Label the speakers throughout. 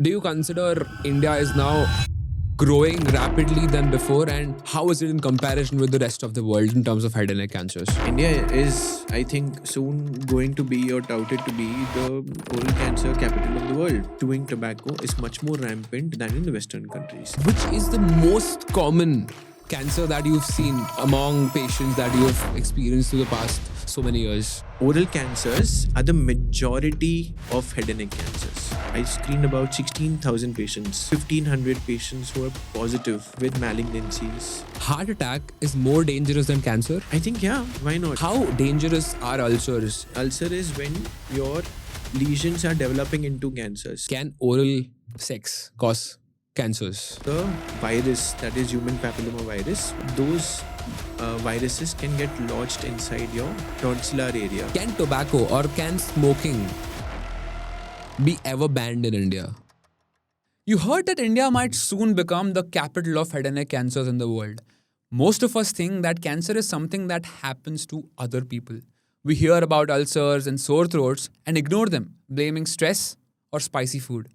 Speaker 1: Do you consider India is now growing rapidly than before, and how is it in comparison with the rest of the world in terms of head and neck cancers?
Speaker 2: India is, I think, soon going to be or touted to be the oral cancer capital of the world. Chewing tobacco is much more rampant than in the Western countries.
Speaker 1: Which is the most common cancer that you've seen among patients that you have experienced through the past so many years?
Speaker 2: Oral cancers are the majority of head and neck cancers. I screened about 16,000 patients, 1,500 patients who are positive with malignancies.
Speaker 1: Heart attack is more dangerous than cancer.
Speaker 2: I think, yeah, why not?
Speaker 1: How dangerous are ulcers?
Speaker 2: Ulcer is when your lesions are developing into cancers.
Speaker 1: Can oral sex cause cancers?
Speaker 2: The virus, that is human papilloma virus, those viruses can get lodged inside your tonsillar area.
Speaker 1: Can tobacco or can smoking be ever banned in India?
Speaker 3: You heard that India might soon become the capital of head and neck cancers in the world. Most of us think that cancer is something that happens to other people. We hear about ulcers and sore throats and ignore them, blaming stress or spicy food.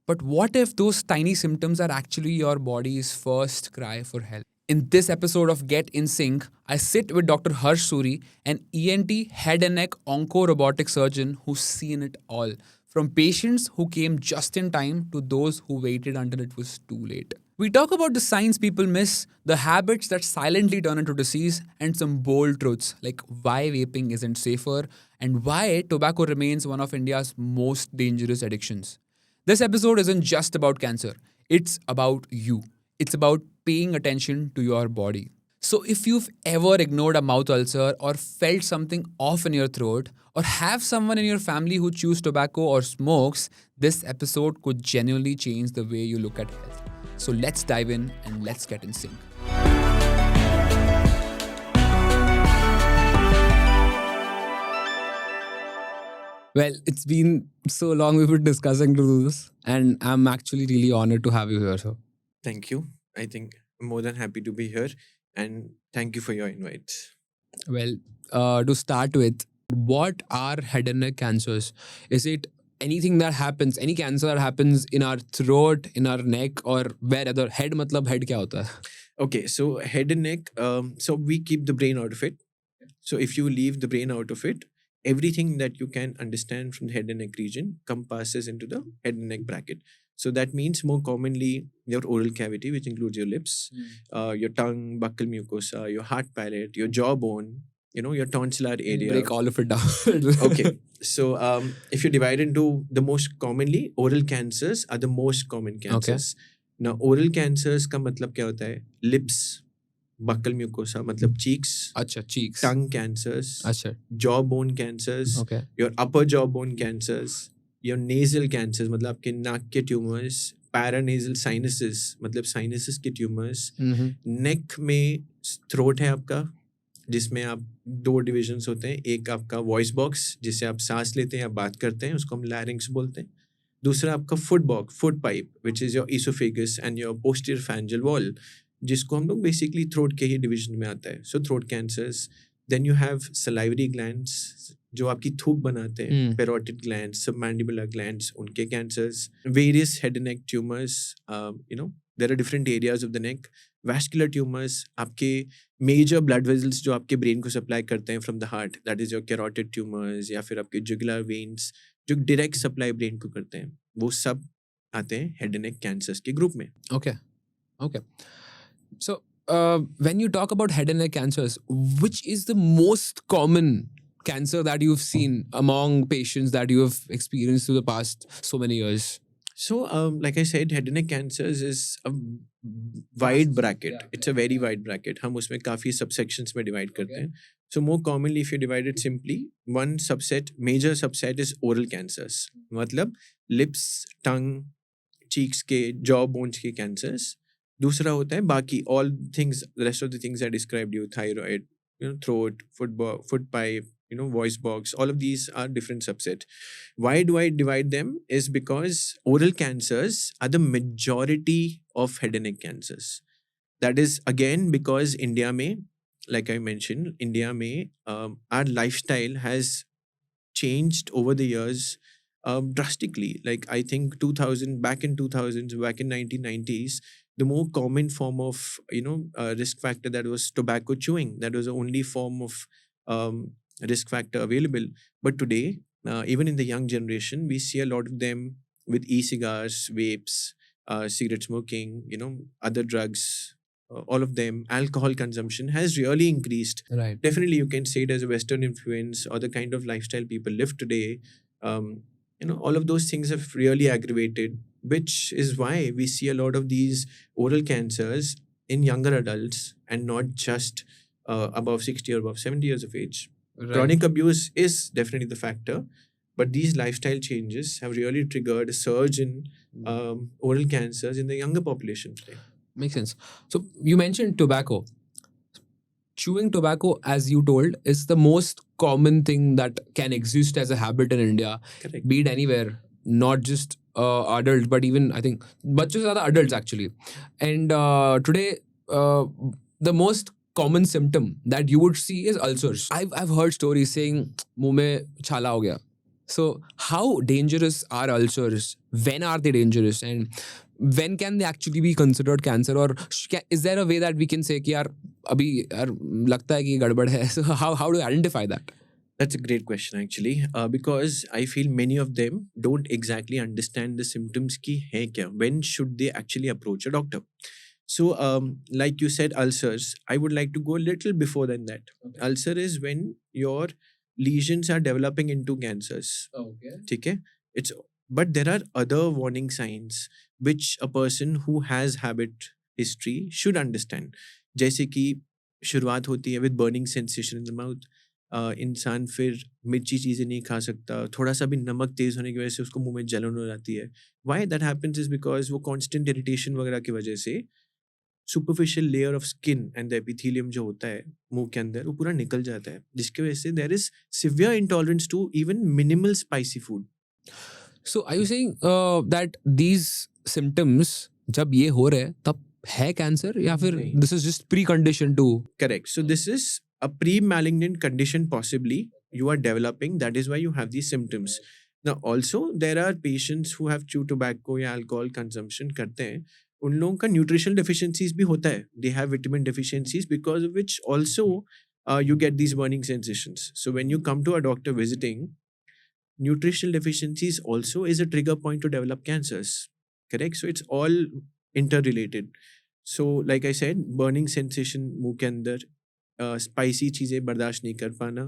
Speaker 3: But what if those tiny symptoms are actually your body's first cry for help? In this episode of Get in Sync, I sit with Dr. Harsh Suri, an ENT head and neck onco-robotic surgeon who's seen it all, from patients who came just in time to those who waited until it was too late. We talk about the signs people miss, the habits that silently turn into disease, and some bold truths like why vaping isn't safer and why tobacco remains one of India's most dangerous addictions. This episode isn't just about cancer, it's about you. It's about paying attention to your body. So, if you've ever ignored a mouth ulcer or felt something off in your throat, or have someone in your family who chews tobacco or smokes, this episode could genuinely change the way you look at health. So, let's dive in and let's get in sync.
Speaker 1: Well, it's been so long we've been discussing to do this, and I'm actually really honored to have you here, sir.
Speaker 2: Thank you. I think I'm more than happy to be here and thank you for your invite.
Speaker 1: Well, to start with, what are head and neck cancers? Is it anything that happens, any cancer that happens in our throat, in our neck, or wherever? Head matlab head kya hota hai?
Speaker 2: Okay, so head and neck, so we keep the brain out of it. So if you leave the brain out of it, everything that you can understand from the head and neck region passes into the head and neck bracket. So that means more commonly your oral cavity, which includes your lips, your tongue, buccal mucosa, your heart palate, your jawbone, your tonsillar area.
Speaker 1: Break all of it down.
Speaker 2: Okay, so if you divide into the most commonly, oral cancers are the most common cancers. Now, oral cancers का मतलब क्या होता है? Lips, buccal mucosa, मतलब cheeks,
Speaker 1: Acha, cheeks.
Speaker 2: tongue cancers,
Speaker 1: Acha,
Speaker 2: jawbone cancers,
Speaker 1: okay.
Speaker 2: your upper jawbone cancers, your nasal cancers, मतलब आपके नाक के tumors, paranasal sinuses, मतलब sinuses के tumors, neck में throat है आपका, जिसमें आप दो डिविजन्स होते हैं. एक आपका वॉइस बॉक्स जिससे आप सांस लेते हैं या बात करते हैं, उसको हम लैरिंग्स बोलते हैं. दूसरा आपका food pipe which is your oesophagus and your posterior pharyngeal wall, जिसको हम लोग बेसिकली थ्रोट के ही डिवीजन में आता है. So throat cancers. Then you have salivary glands जो आपकी थूक बनाते हैं, पेरोटिड ग्लैंड्स, सबमैंडिबुलर ग्लैंड्स, उनके cancers, various head and neck tumours, there are different areas of the neck. Vascular tumours, आपके मेजर ब्लड वेजल्स जो आपके ब्रेन को सप्लाई करते हैं from the heart, that is your carotid tumours, या फिर आपके जुगुलर वेन्स जो डायरेक्ट सप्लाई ब्रेन को करते हैं, वो सब आते हैं हेड एंड नेक कैंसर्स के ग्रुप में.
Speaker 1: Okay. So, when you talk about head and neck cancers, which is the most common cancer that you've seen among patients that you have experienced through the past so many years?
Speaker 2: So, like I said, head and neck cancers is a wide bracket. It's a very wide bracket. हम उसमें काफी subsections में divide करते हैं. So more commonly, if you divide it simply, one major subset is oral cancers. मतलब lips, tongue, cheeks के, jaw bones के cancers. दूसरा होता है बाकी all things, the rest of the things I described you, thyroid, throat, foot pipe, voice box, all of these are different subset. Why do I divide them? Is because oral cancers are the majority of head and neck cancers. That is again because India mein, like I mentioned, India mein, our lifestyle has changed over the years. drastically. Like I think 2000, back in 2000s, back in 1990s, the more common form of risk factor, that was tobacco chewing. That was the only form of risk factor available. But today, even in the young generation, we see a lot of them with e-cigars, vapes, cigarette smoking, other drugs. All of them, alcohol consumption has really increased.
Speaker 1: Right.
Speaker 2: Definitely, you can say it as a Western influence or the kind of lifestyle people live today. All of those things have really aggravated, which is why we see a lot of these oral cancers in younger adults and not just above 60 or above 70 years of age.
Speaker 1: Right.
Speaker 2: Chronic abuse is definitely the factor, but these lifestyle changes have really triggered a surge in oral cancers in the younger population today.
Speaker 1: Makes sense. So you mentioned tobacco. Chewing tobacco, as you told, is the most common thing that can exist as a habit in India,
Speaker 2: Correct.
Speaker 1: be it anywhere, not just adults, but even I think bachos are the adults actually. And today, the most common symptom that you would see is ulcers. I've heard stories saying मुंह में छाला हो गया. So how dangerous are ulcers? When are they dangerous? And when can they actually be considered cancer? Or is there a way that we can say कि यार अभी यार लगता है कि गड़बड़ है? So how do you identify that?
Speaker 2: That's a great question, actually, because I feel many of them don't exactly understand the symptoms ki hai kya. When should they actually approach a doctor? So, like you said, ulcers, I would like to go a little before than that.
Speaker 1: Okay.
Speaker 2: Ulcer is when your lesions are developing into cancers.
Speaker 1: Okay.
Speaker 2: Okay? But there are other warning signs which a person who has habit history should understand. जैसे कि शुरुआत होती है with burning sensation in the mouth. इंसान फिर मिर्ची चीज़ें नहीं खा सकता, थोड़ा सा भी नमक तेज़ होने की वजह से उसको मुंह में जलन हो जाती है. Why that happens is because वो कॉन्स्टेंट इरिटेशन वगैरह की वजह से superficial layer of skin and the epithelium जो होता है मुंह के अंदर वो पूरा निकल जाता है, जिसकी वजह से there is severe intolerance to even minimal spicy food.
Speaker 1: So are you saying that these symptoms जब ये हो रहे हैं तब है कैंसर या फिर
Speaker 2: नहीं.
Speaker 1: this is just precondition to?
Speaker 2: Correct. So this is a pre-malignant condition possibly you are developing. That is why you have these symptoms. Now also there are patients who have chew tobacco या alcohol consumption करते हैं, उन लोगों का nutritional deficiencies भी होता है. They have vitamin deficiencies because of which also you get these burning sensations. So when you come to a doctor visiting, nutritional deficiencies also is a trigger point to develop cancers. Correct? So it's all interrelated. So like I said, burning sensation मुंह के अंदर, spicy चीज़ें बर्दाश्त नहीं कर पाना,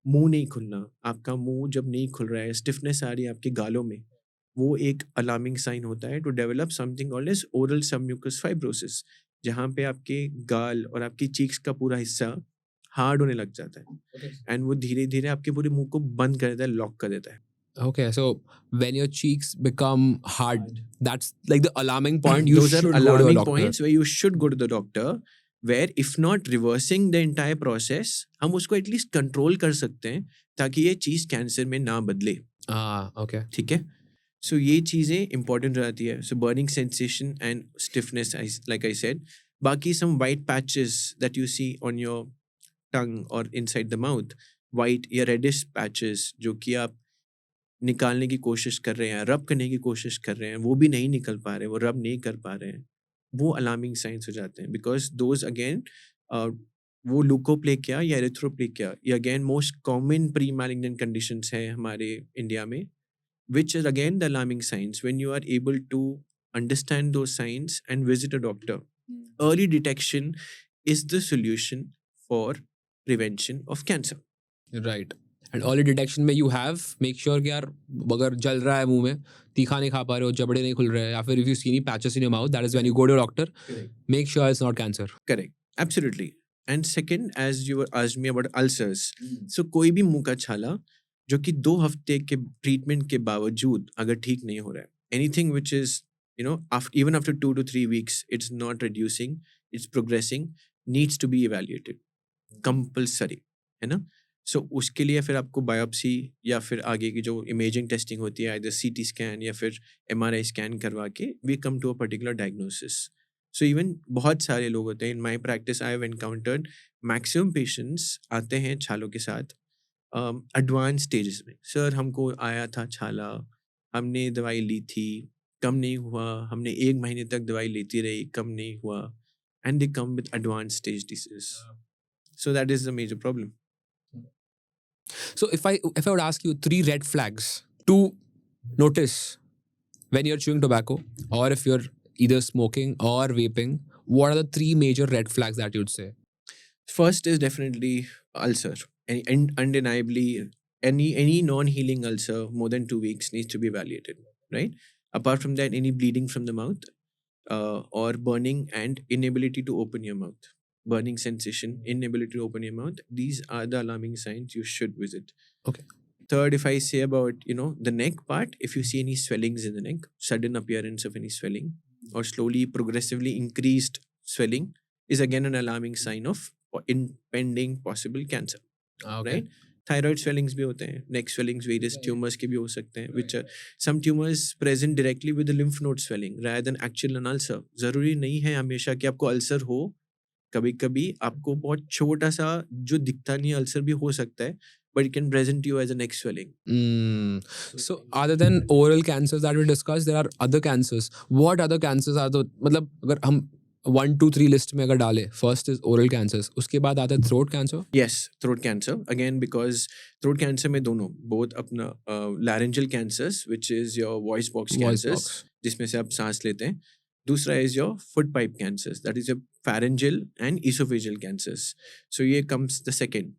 Speaker 2: मुंह नहीं खुलना. आपका मुंह जब नहीं खुल रहा है, स्टिफनेस आ रही है आपके गालों में, वो एक अलार्मिंग साइन होता है to develop something called as oral submucous fibrosis, जहाँ पे आपके गाल और आपकी चीक्स का पूरा हिस्सा हार्ड होने लग जाता है एंड वो धीरे धीरे आपके पूरे मुंह को बंद कर देता है, लॉक कर देता है.
Speaker 1: Okay, so when your cheeks become hard, that's like the alarming point. You
Speaker 2: Those
Speaker 1: should
Speaker 2: are
Speaker 1: go to a
Speaker 2: alarming
Speaker 1: doctor.
Speaker 2: points where you should go to the doctor, where if not reversing the entire process, हम उसको at least control कर सकते हैं ताकि ये चीज़ cancer में ना बदले.
Speaker 1: Okay.
Speaker 2: ठीक है. सो ये चीज़ें इंपॉर्टेंट रहती है. So burning sensation and stiffness, like I said. बाकी some white patches that you see on your tongue or inside the mouth, white या reddish patches जो कि आप निकालने की कोशिश कर रहे हैं, रब करने की कोशिश कर रहे हैं, वो भी नहीं निकल पा रहे, वो रब नहीं कर पा रहे हैं, वो अलार्मिंग साइंस हो जाते हैं. बिकॉज दोज अगेन वो लुकोप्लेकिया या एरिथ्रोप्लेकिया, ये again most common pre malignant conditions हैं हमारे इंडिया में, which is again the alarming signs. When you are able to understand those signs and visit a doctor, early detection is the solution for prevention of cancer.
Speaker 1: Right. And early detection में you have make sure कि यार अगर जल रहा है मुंह में, तीखा नहीं खा पा रहे हो, जबड़े नहीं खुल रहे हैं, या फिर if you see any patches in your mouth, that is when you go to a doctor.
Speaker 2: Correct.
Speaker 1: Make sure it's not cancer.
Speaker 2: Correct. Absolutely. And second, as you were asked me about ulcers, so कोई भी मुंह का छाला जो कि 2 हफ्ते के treatment के बावजूद अगर ठीक नहीं हो रहा है, anything which is even after 2 to 3 weeks it's not reducing, it's progressing, needs to be evaluated compulsory, है ना. सो उसके लिए फिर आपको बायोप्सी या फिर आगे की जो इमेजिंग टेस्टिंग होती है, either CT स्कैन या फिर MRI स्कैन करवा के we come to a particular diagnosis. So even बहुत सारे लोग होते हैं, in my practice I have encountered maximum patients आते हैं छालों के साथ एडवांस स्टेजेस में. सर हमको आया था छाला, हमने दवाई ली थी, कम नहीं हुआ, हमने 1 महीने तक दवाई लेती रही, कम नहीं हुआ, and they come with advanced stage disease. So that is the major problem.
Speaker 1: So if I would ask you 3 red flags to notice when you're chewing tobacco, or if you're either smoking or vaping, what are the 3 major red flags that you'd say?
Speaker 2: First is definitely ulcer. And undeniably, any non-healing ulcer more than 2 weeks needs to be evaluated, right? Apart from that, any bleeding from the mouth, or burning and inability to open your mouth. Burning sensation, inability to open your mouth. These are the alarming signs you should visit.
Speaker 1: Okay.
Speaker 2: Third, if I say about, the neck part, if you see any swellings in the neck, sudden appearance of any swelling, or slowly, progressively increased swelling, is again an alarming sign of impending possible cancer, right? Thyroid swellings भी होते हैं, neck swellings, various tumors के भी हो सकते हैं, which are some tumors present directly with the lymph node swelling rather than actual an ulcer. जरूरी नहीं है हमेशा कि आपको अल्सर हो, कभी कभी आपको बहुत छोटा सा जो दिखता नहीं अल्सर भी हो सकता है, but it can present you as a neck swelling.
Speaker 1: So other than oral cancers that we discussed, there are other cancers. What other cancers are the, मतलब अगर हम 1, 2, 3 लिस्ट में अगर डालें, first is oral cancers, उसके बाद आता है throat cancer.
Speaker 2: Yes, throat cancer. Again, because throat cancer में दोनों, both अपना laryngeal cancers, which is your voice box cancers, जिसमें से आप सांस लेते हैं. दूसरा is your food pipe cancers, that is your pharyngeal and esophageal cancers. So ये comes the second.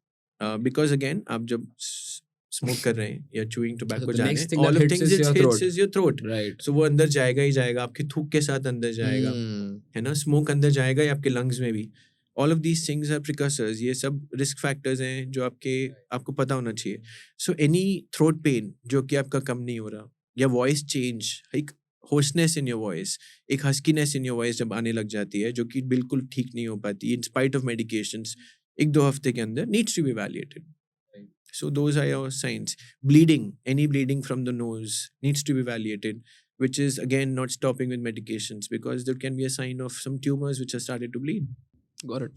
Speaker 2: Because again, आप जब स्मोक कर रहे हैं या chewing tobacco जा रहे हैं, all of things it hits is your throat.
Speaker 1: Right.
Speaker 2: So वो अंदर जाएगा ही जाएगा, आपकी थूक के साथ अंदर जाएगा, है ना, स्मोक अंदर जाएगा या आपके लंग्स में भी. All of these things are precursors. ये सब risk factors हैं जो आपको पता होना चाहिए. So any throat pain जो कि आपका कम नहीं हो रहा, या voice change, एक hoarseness in your voice, एक huskiness in your voice जब आने लग जाती है, जो कि बिल्कुल ठीक नहीं हो पाती, in spite of medications, 1-2 हफ्ते के अंदर, needs to be evaluated. So those are your signs. Bleeding, any bleeding from the nose needs to be evaluated, which is again not stopping with medications, because there can be a sign of some tumors which have started to bleed.
Speaker 1: Got it.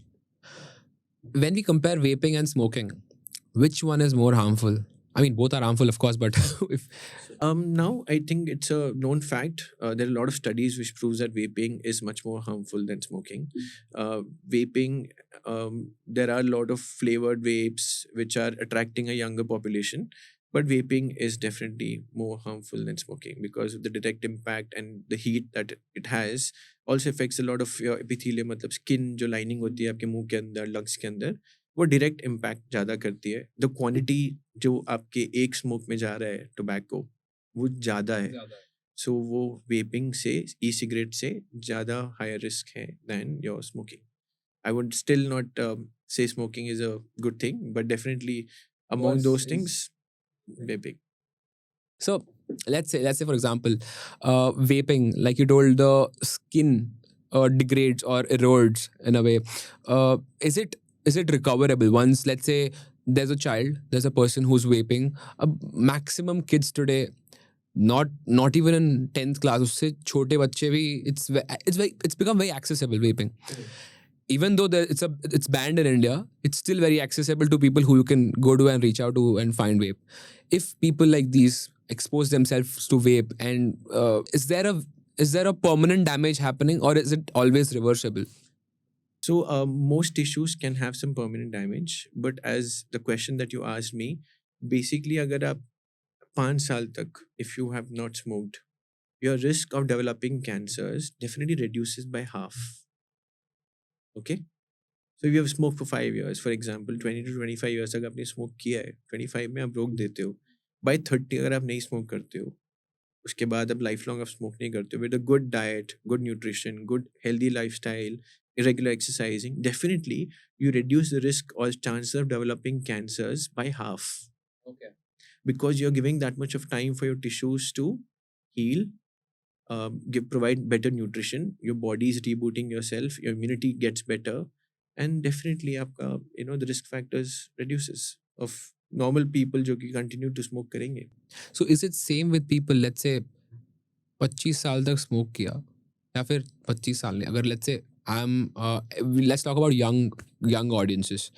Speaker 1: When we compare vaping and smoking, which one is more harmful? I mean, both are harmful, of course, but if
Speaker 2: Now I think it's a known fact. There are a lot of studies which proves that vaping is much more harmful than smoking. Vaping, there are a lot of flavored vapes which are attracting a younger population, but vaping is definitely more harmful than smoking because of the direct impact and the heat that it has. Also affects a lot of your epithelium, मतलब skin जो lining होती है आपके मुंह के अंदर, lungs के अंदर, वो direct impact ज़्यादा करती है. The quantity जो आपके एक smoke में जा रहा है tobacco, वो ज़्यादा है. So वो vaping से, e-cigarette से ज़्यादा higher risk है than your smoking. I would still not say smoking is a good thing, but definitely among those things, vaping.
Speaker 1: so let's say for example, vaping, like you told, the skin degrades or erodes in a way. Is it recoverable once, let's say there's a child, there's a person who's vaping, maximum kids today, not even in 10th class, उससे छोटे बच्चे भी, it's become very accessible, vaping. Even though it's banned in India, it's still very accessible to people who you can go to and reach out to and find vape. If people like these expose themselves to vape, and is there a permanent damage happening, or is it always reversible?
Speaker 2: So most tissues can have some permanent damage, but as the question that you asked me, basically अगर आप 5 साल तक, if you have not smoked, your risk of developing cancers definitely reduces by half. Okay? So if you have smoked for 5 years, for example, 20 to 25 years तक आपने smoke किया है, 25 में आप रोक देते हो, by 30 अगर आप नहीं स्मोक करते हो, उसके बाद अब लाइफ लॉन्ग आप स्मोक नहीं करते हो, with a good diet, good nutrition, good healthy lifestyle, irregular exercising, definitely you reduce the risk or chances of developing cancers by half.
Speaker 1: Okay.
Speaker 2: Because you're giving that much of time for your tissues to heal, provide better nutrition, your body is rebooting yourself, your immunity gets better, and definitely आपका, the risk factors reduces of normal people जो कि continue to smoke करेंगे.
Speaker 1: So is it same with people, let's say 25 साल तक smoke किया, या फिर 25 साल नहीं, अगर let's say let's talk about young audiences.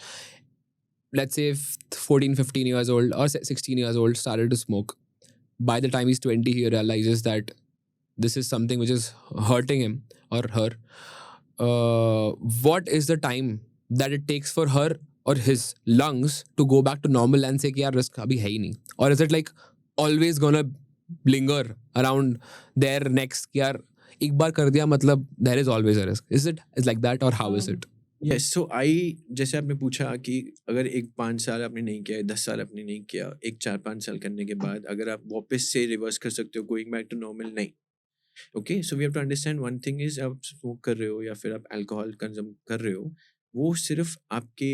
Speaker 1: Let's say 14, 15 years old or 16 years old started to smoke. by the time he's 20, he realizes that this is something which is hurting him or her. What is the time that it takes for her or his lungs to go back to normal and say कि यार risk अभी है ही नहीं? Or is it like always gonna linger around their necks कि यार एक बार कर दिया मतलब there is always a risk? Is it like that or how is it?
Speaker 2: Yes so I जैसे आपने पूछा कि अगर एक 5 साल आपने नहीं किया 10 साल आपने नहीं किया एक 4-5 साल करने के बाद अगर आप वापस से रिवर्स कर सकते हो गोइंग बैक टू नॉर्मल नहीं okay so we have to understand one thing is आप स्मोक कर रहे हो या फिर आप अल्कोहल कंज्यूम कर रहे हो वो सिर्फ आपके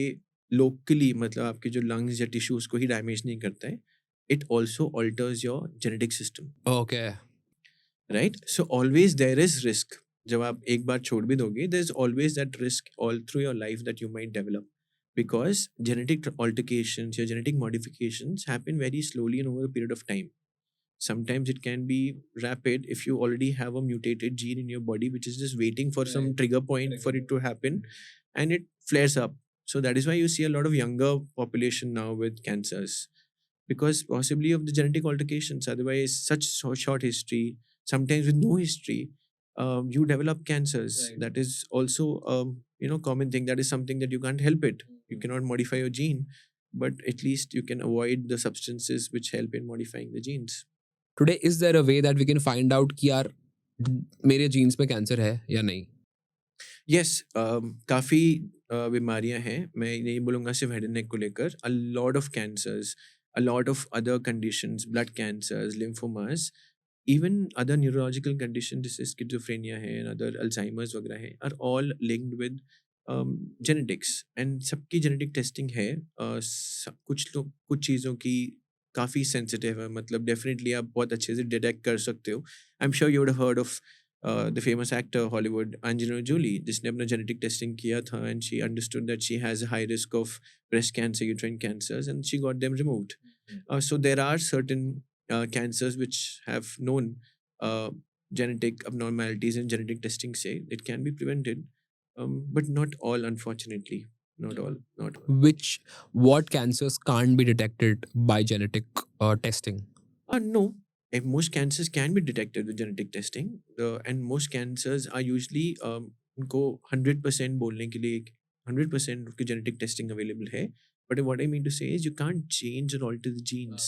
Speaker 2: लोकली मतलब आपके जो लंग्स या टिश्यूज को ही डैमेज नहीं करता है it also alters your genetic system
Speaker 1: Okay.
Speaker 2: Right so always there is risk जब आप एक बार छोड़ भी दोगे there is always that risk all through your life that you might develop because genetic altercations या genetic modifications happen very slowly and over a period of time. Sometimes it can be rapid if you already have a mutated gene in your body which is just waiting for some trigger point for it to happen and it flares up. So that is why you see a lot of younger population now with cancers because possibly of the genetic altercations. Otherwise, such short history, sometimes with no history, you develop cancers.
Speaker 1: Right.
Speaker 2: That is also common thing. That is something that you can't help it. You cannot modify your gene, but at least you can avoid the substances which help in modifying the genes.
Speaker 1: Today, is there a way that we can find out कि यार मेरे jeans में cancer है या नहीं?
Speaker 2: Yes काफ़ी बीमारियां हैं मैं नहीं बोलूँगा सिर्फ हेड एंड नेक को लेकर a lot of cancers a lot of other conditions blood cancers lymphomas even other neurological condition जैसे स्किज़ोफ्रेनिया है एंड अदर अल्जाइमर्स वगैरह है are all linked with genetics and सबकी जेनेटिक टेस्टिंग है कुछ चीज़ों की काफ़ी सेंसिटिव है मतलब डेफिनेटली आप बहुत अच्छे से डिटेक्ट कर सकते हो I am sure you would have heard of the famous actor Hollywood Angelina Jolie जिसने अपना genetic testing किया था and she understood that she has a high risk of breast cancer, uterine cancers and she got them removed. So there are certain cancers which have known genetic abnormalities and genetic testing say it can be prevented, but not all unfortunately. Not all.
Speaker 1: What cancers can't be detected by genetic testing?
Speaker 2: No. Most cancers can be detected with genetic testing, and most cancers are usually उनको 100% बोलने के लिए 100% उसकी genetic testing available है. But what I mean to say is you can't change or alter the genes.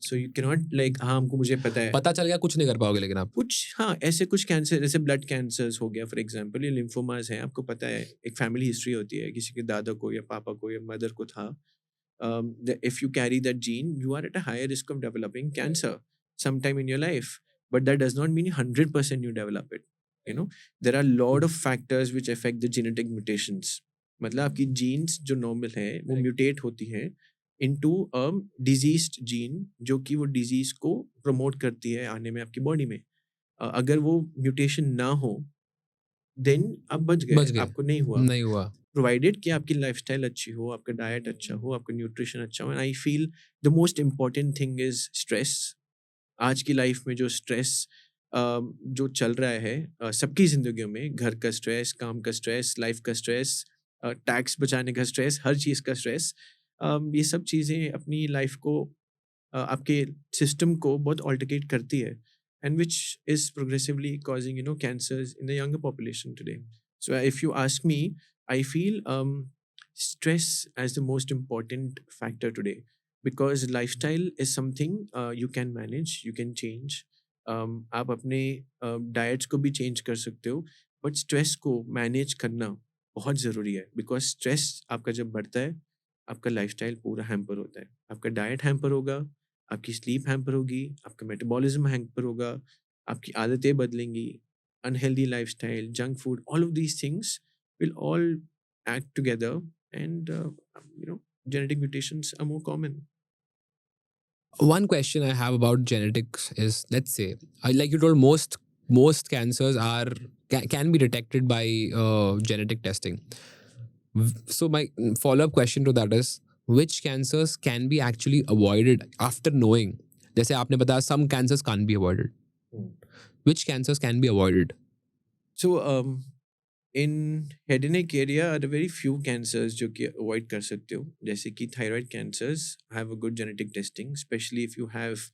Speaker 2: So you cannot like हाँ हमको मुझे पता है
Speaker 1: पता चल गया कुछ नहीं कर पाओगे लेकिन आप
Speaker 2: कुछ हाँ ऐसे कुछ कैंसर जैसे ब्लड कैंसर्स हो गया फॉर एग्जांपल ये लिम्फोमास है आपको पता है एक फैमिली हिस्ट्री होती है किसी के दादा को या पापा को या मदर को था if you carry that gene you are at a higher risk of developing cancer sometime in your life but that does not mean 100% you develop it you know there are a lot of factors which affect the genetic mutations मतलब आपकी genes जो normal है वो mutate होती हैं into a diseased gene जो कि वो disease को promote करती है आने में आपकी body में अगर वो mutation ना हो then आप बच गए आपको नहीं हुआ प्रोवाइडेड कि आपकी लाइफस्टाइल अच्छी हो आपका डाइट अच्छा हो आपका न्यूट्रिशन अच्छा हो and I feel the most important thing is stress आज की लाइफ में जो स्ट्रेस जो चल रहा है सबकी ज़िंदगियों में घर का स्ट्रेस काम का स्ट्रेस लाइफ का स्ट्रेस टैक्स बचाने का स्ट्रेस हर चीज़ का स्ट्रेस ये सब चीज़ें अपनी लाइफ को आपके सिस्टम को बहुत ऑल्टरकेट करती है and which is progressively causing cancers in the younger population today. So if you ask me, I feel stress as the most important factor today because lifestyle is something you can manage, you can change. आप अपने diets को भी change कर सकते हो but stress को manage करना बहुत ज़रूरी है because stress आपका जब बढ़ता है आपका lifestyle पूरा hamper होता है आपका diet hamper होगा आपकी स्लीप हैम्पर होगी आपका मेटाबॉलिज्म हैम्पर होगा आपकी आदतें बदलेंगी unhealthy lifestyle junk food all of these things will all act together and genetic mutations are more common.
Speaker 1: One question I have about genetics is, let's say, like you told, most cancers can be detected by genetic testing. So my follow-up question to that is, which cancers can be actually avoided after knowing? जैसे आपने बताया some cancers can't be avoided. Which cancers can be avoided?
Speaker 2: So in head and neck area are very few cancers जो कि avoid कर सकते हो जैसे कि thyroid cancers have a good genetic testing especially if you have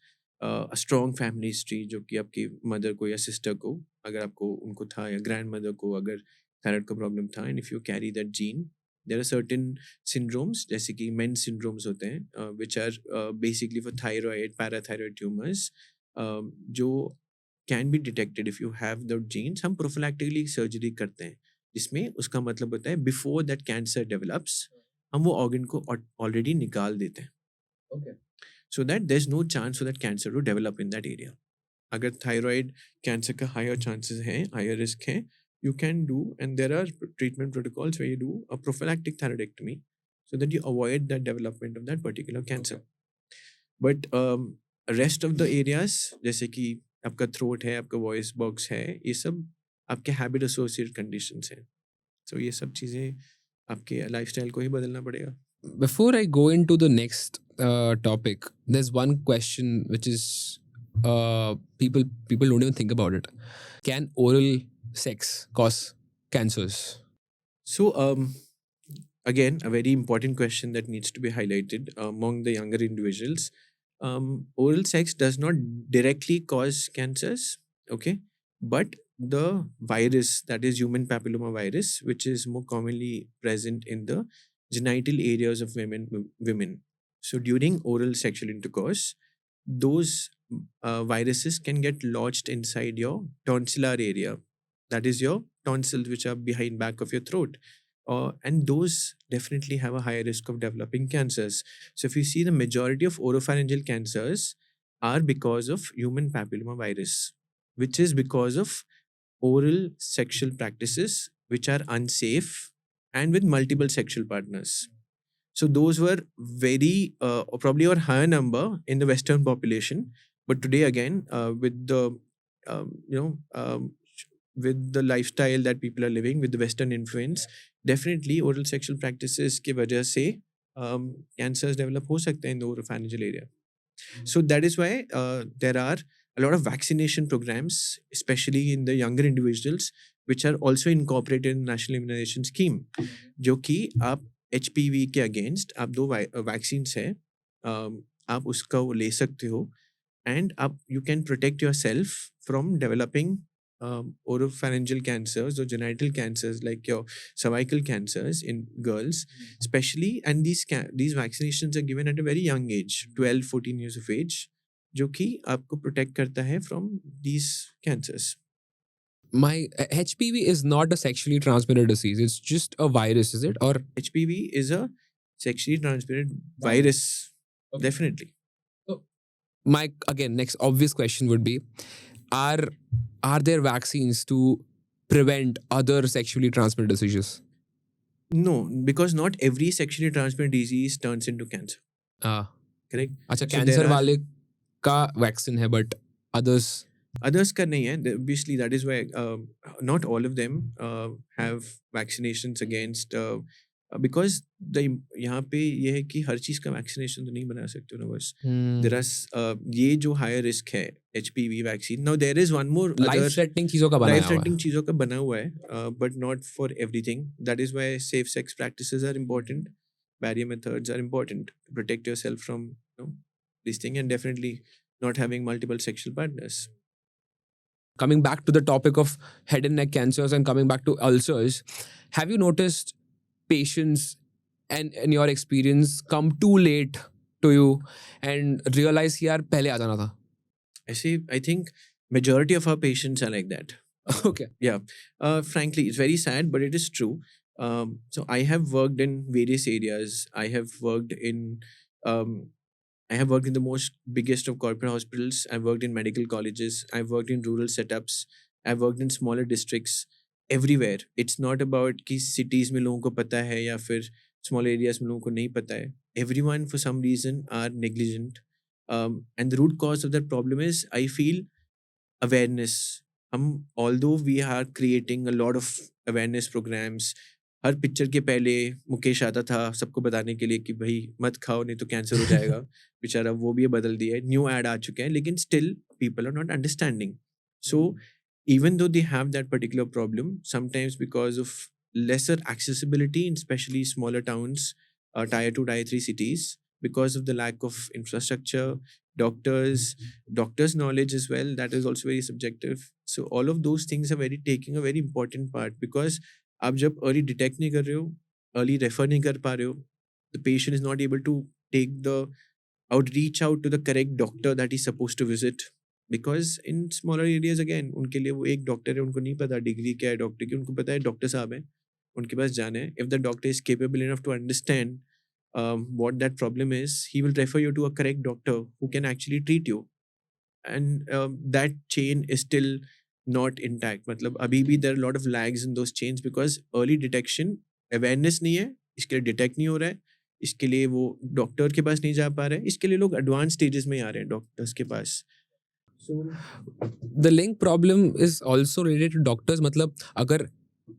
Speaker 2: strong family history, जो कि आपकी मदर को या सिस्टर को, अगर आपको उनको था, या ग्रैंड मदर को अगर थायराइड का प्रॉब्लम था, and if you carry that gene, there are certain syndromes, जैसे कि मेन सिंड्रोम्स होते हैं, which are basically for thyroid, parathyroid tumours, जो can be detected if you have that genes. हम प्रोफिलैक्टिकली सर्जरी करते हैं, जिसमें उसका मतलब होता है बिफोर दैट कैंसर डेवलप्स, हम वो ऑर्गन को ऑलरेडी निकाल देते हैं,
Speaker 1: Okay.
Speaker 2: so that there's no chance for that cancer to develop in that area. अगर थायराइड कैंसर का हायर चांसेस हैं, हायर रिस्क है, you can do, and there are treatment protocols where you do a prophylactic thyroidectomy so that you avoid the development of that particular cancer. But rest of the areas, जैसे कि आपका throat है, आपका voice box है, ये सब आपके habit associated conditions हैं. So ये सब चीज़ें आपके lifestyle को ही बदलना पड़ेगा.
Speaker 1: Before I go into the next topic, there's one question which is people don't even think about it. Can oral sex cause cancers?
Speaker 2: So, again, a very important question that needs to be highlighted among the younger individuals. Oral sex does not directly cause cancers, okay? But the virus, that is human papilloma virus, which is more commonly present in the genital areas of women. So, during oral sexual intercourse, those viruses can get lodged inside your tonsillar area. That is your tonsils, which are behind back of your throat. And those definitely have a higher risk of developing cancers. So if you see, the majority of oropharyngeal cancers are because of human papilloma virus, which is because of oral sexual practices which are unsafe and with multiple sexual partners. So those were very probably a higher number in the Western population, but today again with the you know with the lifestyle that people are living, with the Western influence, definitely oral sexual practices की वजह से cancers develop हो सकते हैं in the oropharyngeal area. So that is why there are a lot of vaccination programs, especially in the younger individuals, which are also incorporated in the National Immunization Scheme, जो कि आप HPV के against आप दो vaccines है, आप उसका वो ले सकते हो, एंड आप you can protect your self from developing oropharyngeal cancers or genital cancers like your cervical cancers in girls especially. And these vaccinations are given at a very young age, 12-14 years of age, जो कि आपको protect करता है from these cancers.
Speaker 1: My HPV is not a sexually transmitted disease. It's just a virus, is it? Or
Speaker 2: HPV is a sexually transmitted virus.
Speaker 1: Okay.
Speaker 2: Definitely.
Speaker 1: my again next obvious question would be, are there vaccines to prevent other sexually transmitted diseases?
Speaker 2: No, because not every sexually transmitted disease turns into cancer. Correct?
Speaker 1: अच्छा,
Speaker 2: So
Speaker 1: cancer
Speaker 2: there are-
Speaker 1: वाले का vaccine है but others
Speaker 2: Others का नहीं है. Obviously, that is why not all of them have vaccinations against because यहाँ पे ये है कि हर चीज़ का वैक्सीनेशन तो नहीं बना सकते हो ना बस. There are ये जो हायर रिस्क है HPV vaccine. Now there is one more
Speaker 1: life
Speaker 2: other
Speaker 1: threatening चीजों का बनाया
Speaker 2: लाइफ
Speaker 1: हुआ है.
Speaker 2: थ्रेटनिंग चीज़ों का बना हुआ है, but not for everything. That is why safe sex practices are important. Barrier methods are important to protect yourself from this thing, and definitely not having multiple sexual partners.
Speaker 1: Coming back to the topic of head and neck cancers and coming back to ulcers, have you noticed patients and in your experience come too late to you and realize कि यार पहले आ जाना था?
Speaker 2: I think majority of our patients are like that.
Speaker 1: Okay.
Speaker 2: Yeah. Frankly, it's very sad, but it is true. So I have worked in various areas. I have worked in the most biggest of corporate hospitals. I've worked in medical colleges. I've worked in rural setups. I've worked in smaller districts. Everywhere. It's not about कि cities में लोगों को पता है या फिर small areas में लोगों को नहीं पता है. Everyone for some reason are negligent. And the root cause of that problem is, I feel, awareness. Although we are creating a lot of awareness programs, her picture के पहले मुकेश आता था सबको बताने के लिए कि भाई मत खाओ नहीं तो कैंसर हो जाएगा. बेचारा वो भी बदल दिया है, न्यू एड आ चुके हैं, लेकिन still people are not understanding. So even though they have that particular problem, sometimes because of lesser accessibility in especially smaller towns, tier 2, tier 3 cities, because of the lack of infrastructure, doctors knowledge as well, that is also very subjective. So all of those things are very taking a very important part, because आप जब early detect नहीं कर रहे हो, early refer नहीं कर पा रहे हो, the patient is not able to take the reach out to the correct doctor that he's supposed to visit. Because in smaller areas again, उनके लिए वो एक डॉक्टर है, उनको नहीं पता डिग्री क्या है डॉक्टर की, उनको पता है डॉक्टर साहब हैं, उनके पास जाना है. If the doctor is capable enough to understand what that problem is, he will refer you to a correct doctor who can actually treat you. And that chain is still not intact. मतलब अभी भी there are a lot of lags in those chains, because early detection awareness नहीं है, इसके लिए detect नहीं हो रहा है, इसके लिए वो डॉक्टर के पास नहीं जा पा रहे हैं, इसके लिए लोग एडवांस स्टेजेस में आ रहे हैं डॉक्टर्स के पास. So
Speaker 1: The link problem is also related to doctors. मतलब अगर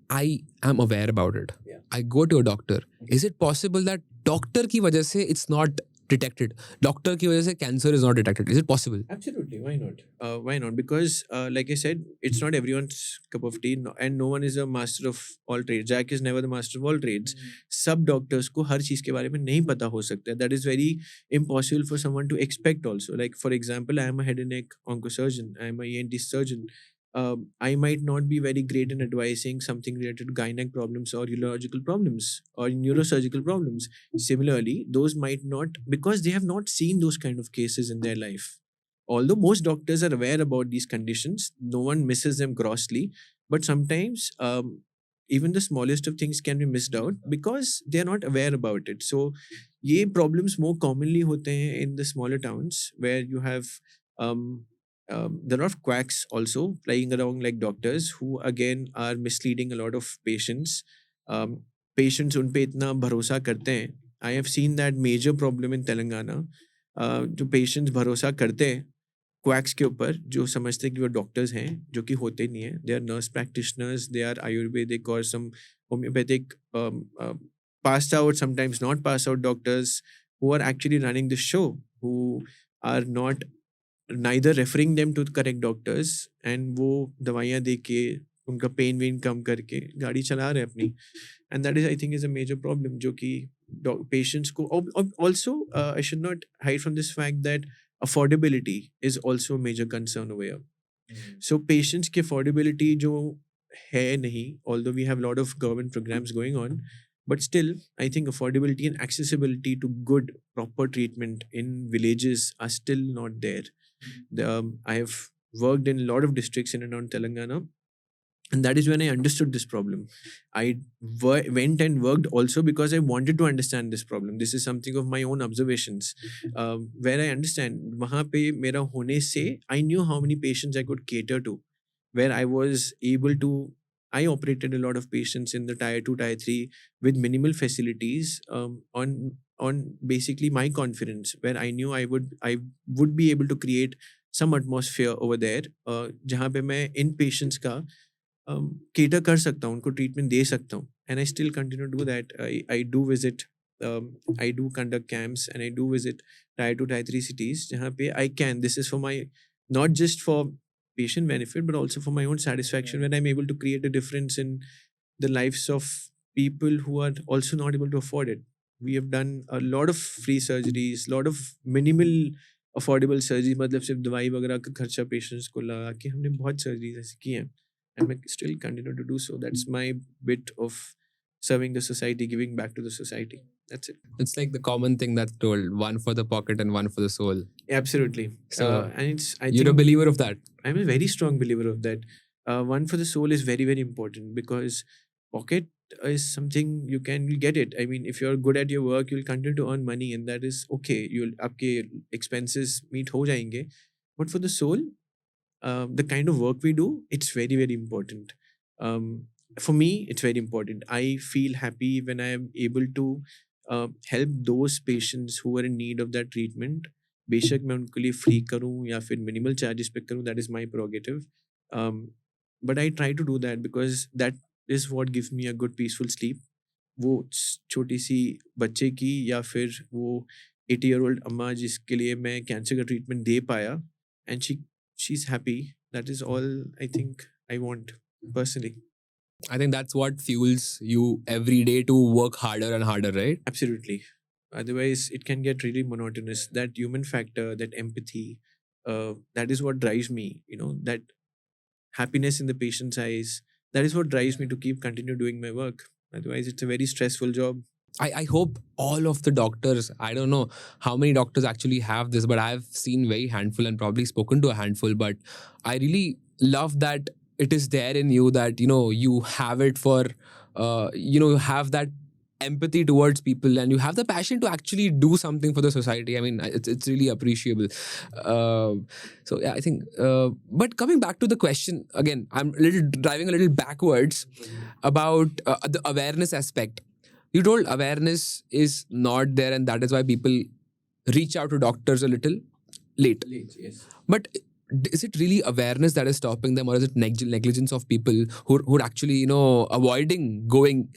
Speaker 1: I am aware about it,
Speaker 2: Yeah.
Speaker 1: I go to a doctor. Is it possible that doctor की वजह से it's not detected? Doctor की वजह से cancer is not detected. Is it possible?
Speaker 2: absolutely, why not? Why not? Because like I said, it's not everyone's cup of tea, and no one is a master of all trades. Jack is never the master of all trades. सब doctors को हर चीज के बारे में नहीं पता हो सकता है. That is very impossible for someone to expect also. Like for example, I am a head and neck oncosurgeon, I am a ENT surgeon. I might not be very great in advising something related to gynec problems or urological problems or neurosurgical problems. Similarly, those might not, because they have not seen those kind of cases in their life. Although most doctors are aware about these conditions, no one misses them grossly. But sometimes even the smallest of things can be missed out because they are not aware about it. So, ये problems more commonly होते हैं in the smaller towns where you have there are a lot of quacks also flying around like doctors who again are misleading a lot of patients. Patients उन पे इतना भरोसा करते हैं. I have seen that major problem in Telangana. जो patients भरोसा करते हैं क्वैक्स के ऊपर, जो समझते हैं कि वो डॉक्टर्स हैं, जो कि होते नहीं है. They are nurse practitioners, they are Ayurvedic और some homeopathic passed out, sometimes not passed out doctors who are actually running the show, who are not neither referring them to the correct doctors, and वो दवाइयाँ दे के उनका pen when कम करके गाड़ी चला रहे हैं अपनी. And that is, I think, is a major problem जो कि patients को also I should not hide from this fact that affordability is also a major concern over here. So patients की affordability जो है नहीं, although we have a lot of government programs going on, but still I think affordability and accessibility to good proper treatment in villages are still not there. I have worked in a lot of districts in and around Telangana, and that is when I understood this problem. I went and worked also because I wanted to understand this problem. This is something of my own observations, where I understand. वहाँ पे मेरा होने से I knew how many patients I could cater to, where I was able to. I operated a lot of patients in the tier 2, tier 3 with minimal facilities, on basically my confidence, where I knew I would be able to create some atmosphere over there, जहाँ पे मैं इन patients का cater कर सकता हूँ, उनको treatment दे सकता हूँ. And I still continue to do that. I do visit, I do conduct camps, and I do visit tier 2, tier 3 cities जहाँ पे I can. This is for my, not just for patient benefit, but also for my own satisfaction, when I'm able to create a difference in the lives of people who are also not able to afford it. We have done a lot of free surgeries, lot of minimal affordable surgery, मतलब सिर्फ दवाई वगैरह का खर्चा patients को लगा के हमने बहुत सर्जरीज ऐसी की हैं, and I still continue to do so. That's my bit of serving the society, giving back to the society. That's it.
Speaker 1: It's like the common thing that's told: one for the pocket and one for the soul.
Speaker 2: Absolutely.
Speaker 1: So,
Speaker 2: and it's, I
Speaker 1: You're a
Speaker 2: think,
Speaker 1: believer of that.
Speaker 2: I'm a very strong believer of that. One for the soul is very, very important, because pocket is something you get it. I mean, if you're good at your work, you'll continue to earn money, and that is okay. You'll आपके expenses meet हो जाएंगे. But for the soul, the kind of work we do, it's very, very important. For me, it's very important. I feel happy when I am able to help those patients who are in need of that treatment. बेशक मैं उनके लिए free करूं या फिर minimal charges पे करूं, that is my prerogative. But I try to do that because that is what gives me a good peaceful sleep. वो छोटी सी बच्चे की या फिर वो 80-year-old अम्मा जिसके लिए मैं कैंसर का ट्रीटमेंट दे पाया, and she's happy. That is all I think I want personally.
Speaker 1: I think that's what fuels you every day to work harder and harder, right?
Speaker 2: Absolutely. Otherwise, it can get really monotonous. That human factor, that empathy, that is what drives me. That happiness in the patient's eyes. That is what drives me to keep continue doing my work. Otherwise, it's a very stressful job.
Speaker 1: I hope all of the doctors, I don't know how many doctors actually have this, but I've seen very handful and probably spoken to a handful. But I really love that it is there in you, that, you have it for, you have that empathy towards people, and you have the passion to actually do something for the society. I mean, it's really appreciable. So yeah, I think, but coming back to the question again, I'm driving a little backwards about the awareness aspect. You told awareness is not there, and that is why people reach out to doctors a little late.
Speaker 2: Yes.
Speaker 1: But is it really awareness that is stopping them, or is it negligence of people who are actually, avoiding going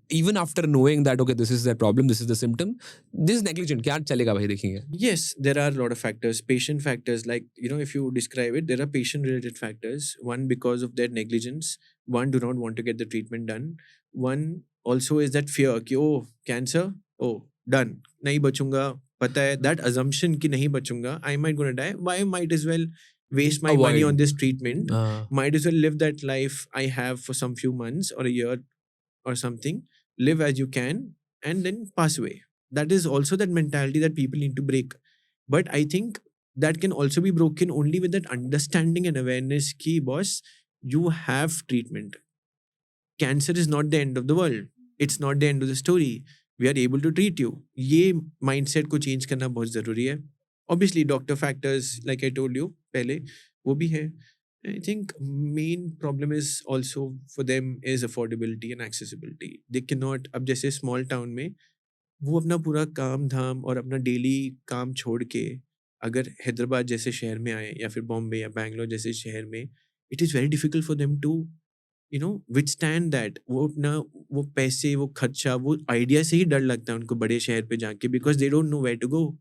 Speaker 1: even after knowing that, okay, this is their problem, this is the symptom? This is negligent. Kya chalega bhai, dekhenge.
Speaker 2: Yes, there are a lot of factors, patient factors. Like, if you describe it, there are patient related factors. One, because of their negligence. One, do not want to get the treatment done. One also is that fear कि oh, cancer, oh, done, नहीं बचूंगा. पता है, that assumption कि नहीं बचूंगा, I might gonna die. Why might as well waste my money
Speaker 1: Avoid.
Speaker 2: on this treatment?
Speaker 1: Ah.
Speaker 2: Might as well live that life I have for some few months or a year or something. Live as you can and then pass away. That is also that mentality that people need to break. But I think that can also be broken only with that understanding and awareness ki boss, you have treatment. Cancer is not the end of the world. It's not the end of the story. We are able to treat you. ये mindset को change करना बहुत ज़रूरी है. Obviously, doctor factors, like I told you पहले, वो भी है. I think main problem is also for them is affordability and accessibility. They cannot, अब जैसे small town में वो अपना पूरा काम धाम और अपना डेली काम छोड़ के अगर हैदराबाद जैसे शहर में आए या फिर बॉम्बे या बैंगलोर जैसे शहर में, it is very difficult for them to withstand that. वो अपना वो पैसे, वो खर्चा, वो आइडिया से ही डर लगता है उनको बड़े शहर पे जाके, because they don't know where to go.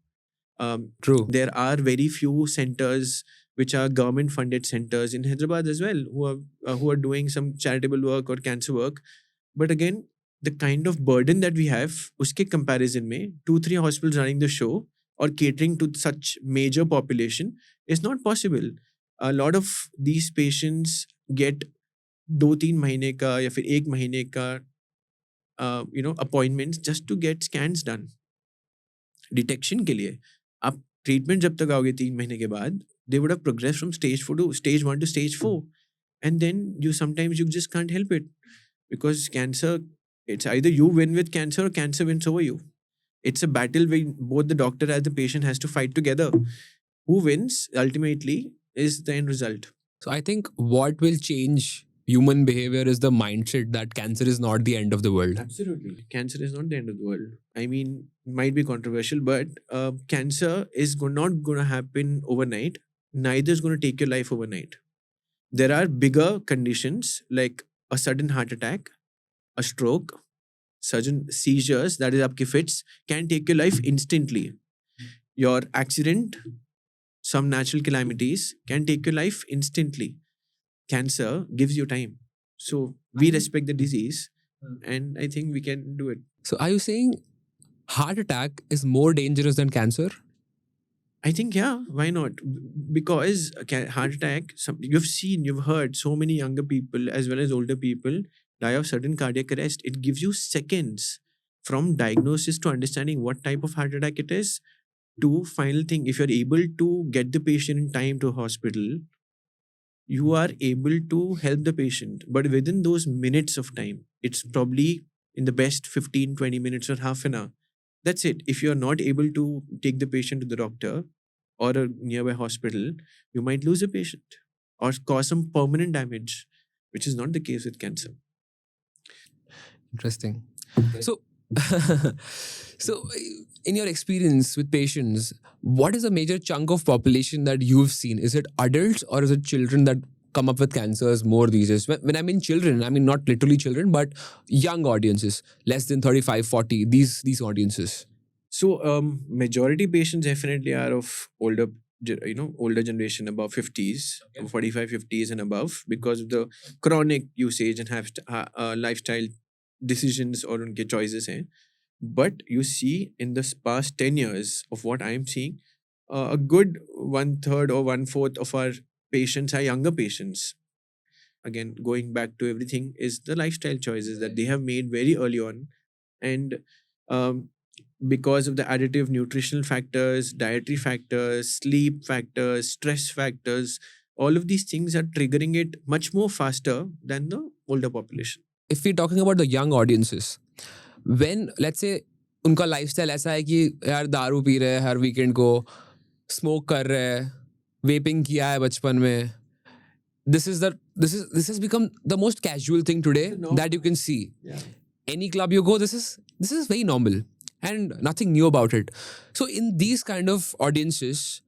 Speaker 1: True.
Speaker 2: There are very few centers which are government funded centers in Hyderabad as well who are doing some charitable work or cancer work. But again, the kind of burden that we have, uske comparison mein 2-3 hospitals running the show or catering to such major population is not possible. A lot of these patients get 2-3 महीने का या फिर 1 महीने का appointments just to get scans done. Detection के लिए आप treatment जब तक आओगे 3 महीने के बाद, they would have progressed from stage 4 to stage 1 to stage 4. And then you sometimes you just can't help it because cancer, it's either you win with cancer or cancer wins over you. It's a battle where both the doctor and the patient has to fight together. Who wins ultimately is the end result.
Speaker 1: So I think what will change human behavior is the mindset that cancer is not the end of the world.
Speaker 2: Absolutely. Cancer is not the end of the world. I mean, might be controversial, but cancer is not going to happen overnight. Neither is going to take your life overnight. There are bigger conditions like a sudden heart attack, a stroke, sudden seizures, that is aapke fits, can take your life instantly. Your accident, some natural calamities can take your life instantly. Cancer gives you time. So we respect the disease and I think we can do it.
Speaker 1: So are you saying heart attack is more dangerous than cancer?
Speaker 2: I think, yeah, why not? Because heart attack, you've heard so many younger people as well as older people die of sudden cardiac arrest. It gives you seconds from diagnosis to understanding what type of heart attack it is to final thing. If you're able to get the patient in time to hospital, you are able to help the patient. But within those minutes of time, it's probably in the best 15-20 minutes or half an hour. That's it. If you're not able to take the patient to the doctor or a nearby hospital, you might lose a patient or cause some permanent damage, which is not the case with cancer.
Speaker 1: Interesting. So, so in your experience with patients, what is a major chunk of population that you've seen? Is it adults or is it children that come up with cancers more these days? When I mean children, I mean not literally children, but young audiences, less than 35, 40, these audiences.
Speaker 2: So majority patients definitely are of older generation, above 50s, 45, 50s and above, because of the chronic usage and have lifestyle decisions or unke choices hain. But you see, in this past 10 years of what I'm seeing, a good one third or one fourth of our patients are younger patients. Again, going back to everything, is the lifestyle choices that they have made very early on. And um, because of the additive nutritional factors, dietary factors, sleep factors, stress factors, all of these things are triggering it much more faster than the older population.
Speaker 1: If we're talking about the young audiences, when let's say उनका lifestyle ऐसा है कि यार दारू P रहे हैं हर weekend को, smoke कर रहे हैं, वेपिंग किया है बचपन में, this has become the most casual thing today
Speaker 2: It's a norm.
Speaker 1: that you can see.
Speaker 2: Yeah.
Speaker 1: Any club you go, this is very normal and nothing new about it. So in these kind of audiences,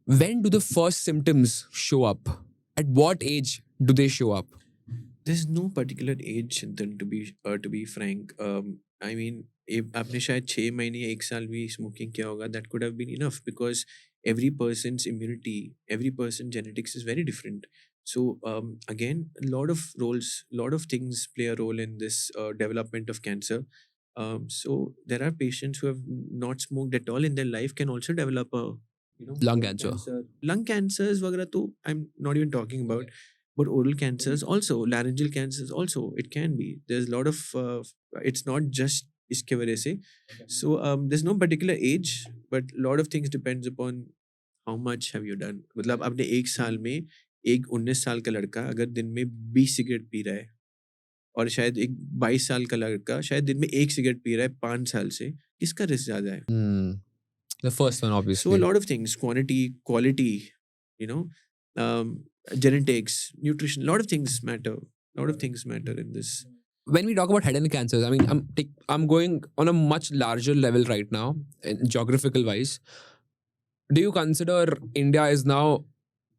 Speaker 1: when do the first symptoms show up? At what age do they show up?
Speaker 2: There's no particular age, Chintan, to be frank. I mean, if आपने शायद 6 महीने या 1 साल भी smoking किया होगा, that could have been enough, because every person's immunity, every person's genetics is very different. So again, a lot of roles, lot of things play a role in this development of cancer. So there are patients who have not smoked at all in their life can also develop a
Speaker 1: Lung cancer.
Speaker 2: Lung cancers वगैरह तो I'm not even talking about. But oral cancers also, laryngeal cancers also, it can be. There's a lot of it's not just इसके वजह से. So there's no particular age, but a lot of things depends upon how much have you done. मतलब आपने 1 साल में एक 19 साल का लड़का अगर दिन में 20 सिगरेट पी रहा है, और शायद एक 22 साल का लड़का शायद दिन में 1 सिगरेट पी रहा है 5 साल से, किसका रिस्क ज्यादा है?
Speaker 1: The first one,
Speaker 2: So
Speaker 1: obviously.
Speaker 2: a lot of things, quality, you know, genetics, nutrition, a lot of things matter. A lot of things matter in this.
Speaker 1: When we talk about head and neck cancers, I mean, I'm going on a much larger level right now, geographical wise. Do you consider India is now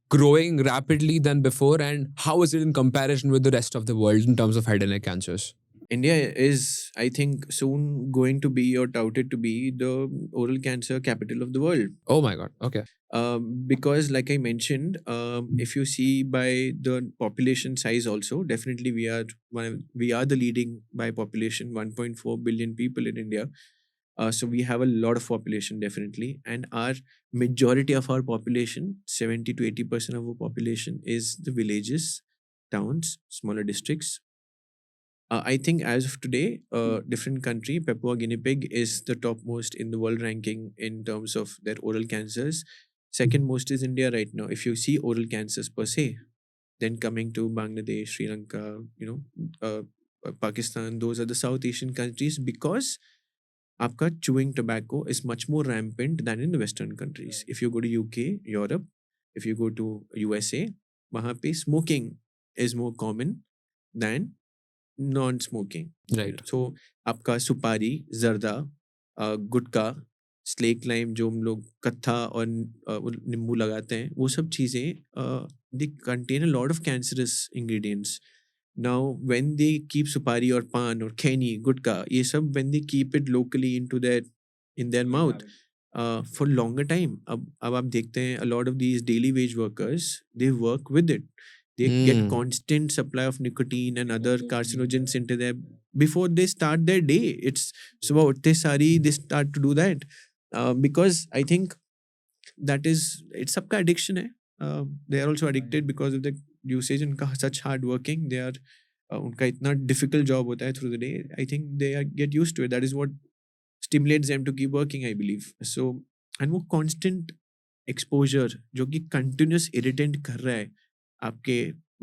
Speaker 1: growing rapidly than before, and how is it in comparison with the rest of the world in terms of head and neck cancers?
Speaker 2: India is, I think, soon going to be, or touted to be, the oral cancer capital of the world.
Speaker 1: Oh my God. Okay.
Speaker 2: Because like I mentioned, if you see by the population size also, definitely we are the leading by population, 1.4 billion people in India. So we have a lot of population, definitely, and our majority of our population, 70 to 80% of our population, is the villages, towns, smaller districts. I think as of today, different country, Papua Guinea Pig is the topmost in the world ranking in terms of their oral cancers. Second most is India right now, if you see oral cancers per se. Then coming to Bangladesh, Sri Lanka, Pakistan, those are the South Asian countries, because आपका chewing tobacco is much more rampant than in the Western countries. If you go to UK, Europe, if you go to USA, वहाँ पे smoking is more common than non-smoking.
Speaker 1: Right.
Speaker 2: So आपका सुपारी, जर्दा, गुटखा, slack lime जो हम लोग कत्था और वो नींबू लगाते हैं, वो सब चीज़ें they contain a lot of cancerous ingredients. Now when they keep supari or pan or kheni, gutka, ये सब, when they keep it locally in their mouth for longer time, अब आप देखते हैं a lot of these daily wage workers, they work with it. They get constant supply of nicotine and other carcinogens into their before they start their day. It's सुबह उठते सारी they start to do that because I think that is, it's सबका addiction है. They are also addicted because of the usage and such hard working. They are उनका इतना difficult job होता है through the day. I think they get used to it. That is what stimulates them to keep working, I believe. So and वो constant exposure जो कि continuous irritant कर रहा है आपके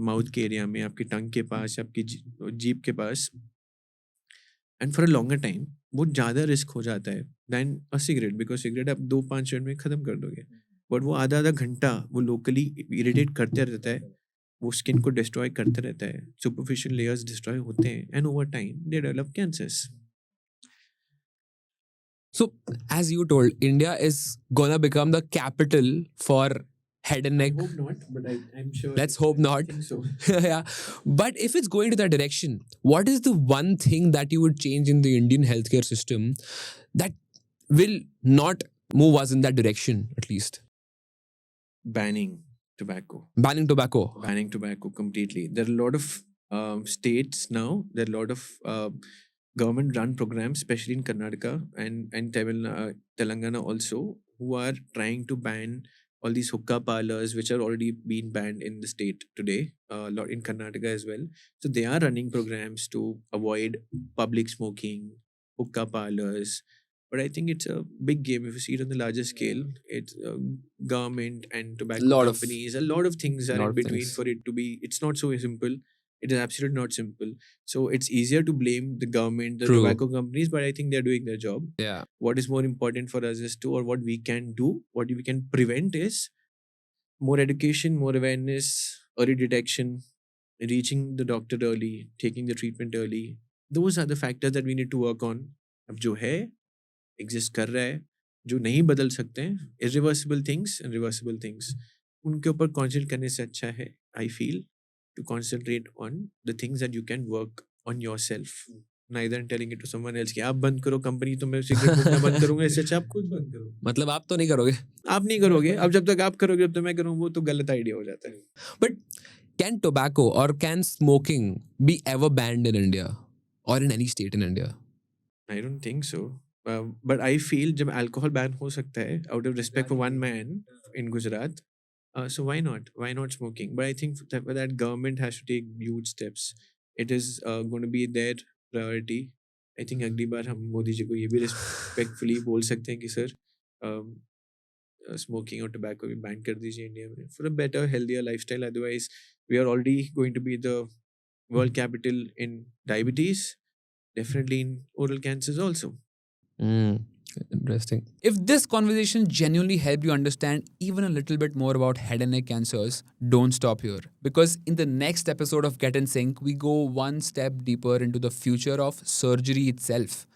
Speaker 2: माउथ के एरिया में, आपके टंग के पास, आपकी जीभ के पास, and for a longer time, वो ज़्यादा रिस्क हो जाता है than a cigarette, because cigarette आप 5-5 मिनट में ख़त्म कर दोगे, बट वो आधा घंटा वो लोकली इरिटेट करते रहता है, वो स्किन को डिस्ट्रॉय करते रहता है, सुपरफिशियल लेयर्स डिस्ट्रॉय होते हैं, and over time they develop cancers.
Speaker 1: So, as you told, India is gonna become the capital for head and
Speaker 2: I
Speaker 1: neck.
Speaker 2: hope not, but I'm sure.
Speaker 1: Let's hope not.
Speaker 2: I think so.
Speaker 1: Yeah. But if it's going to that direction, what is the one thing that you would change in the Indian healthcare system that will not move us in that direction, at least?
Speaker 2: Banning tobacco.
Speaker 1: Banning tobacco.
Speaker 2: Banning tobacco completely. There are a lot of states now. There are a lot of government-run programs, especially in Karnataka and Telangana also, who are trying to ban all these hookah parlors, which are already being banned in the state today, a lot in Karnataka as well. So they are running programs to avoid public smoking, hookah parlors. But I think it's a big game. If you see it on the larger scale, it's government and tobacco
Speaker 1: Lot of-
Speaker 2: companies. A lot of things are
Speaker 1: lot
Speaker 2: in
Speaker 1: of
Speaker 2: between
Speaker 1: things.
Speaker 2: for it to be. It's not so simple. It is absolutely not simple. So it's easier to blame the government, the
Speaker 1: True.
Speaker 2: tobacco companies, but I think they're doing their job.
Speaker 1: Yeah.
Speaker 2: What is more important for us is to, or what we can do, what we can prevent is more education, more awareness, early detection, reaching the doctor early, taking the treatment early. Those are the factors that we need to work on. अब जो है exist कर रहा है, जो नहीं बदल सकते हैं, irreversible things and reversible things, उनके ऊपर कॉन्सेंट्रेट करने से अच्छा है, I feel, to concentrate on the things that you can work on yourself. Neither telling it to someone else कि आप बंद करो कंपनी तो मैं सिगरेट फूकना बंद करूंगा, इससे अच्छा आप खुद बंद करो.
Speaker 1: मतलब आप तो नहीं करोगे.
Speaker 2: आप नहीं करोगे, अब जब तक आप करोगे जब तक मैं करूँ, वो तो गलत आइडिया हो जाता है.
Speaker 1: But can tobacco or can smoking be ever banned in India or in any state in India?
Speaker 2: I don't think so. But I feel जब alcohol ban हो सकता है out of respect for one man in Gujarat, so why not? Why not smoking? But I think that government has to take huge steps. It is going to be their priority. I think अगली बार हम मोदी जी को ये भी respectfully बोल सकते हैं कि sir smoking और tobacco भी ban कर दीजिए इंडिया में for a better, healthier lifestyle. Otherwise, we are already going to be the world capital in diabetes. Definitely in oral cancers also.
Speaker 1: Interesting.
Speaker 3: If this conversation genuinely helped you understand even a little bit more about head and neck cancers, don't stop here. Because in the next episode of Get in Sync, we go one step deeper into the future of surgery itself.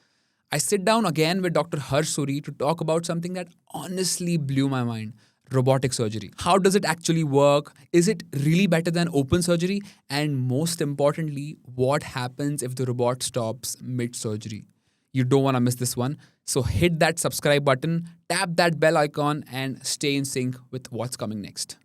Speaker 3: I sit down again with Dr. Harsh Suri to talk about something that honestly blew my mind. Robotic surgery. How does it actually work? Is it really better than open surgery? And most importantly, what happens if the robot stops mid-surgery? You don't want to miss this one. So hit that subscribe button, tap that bell icon, and stay in sync with what's coming next.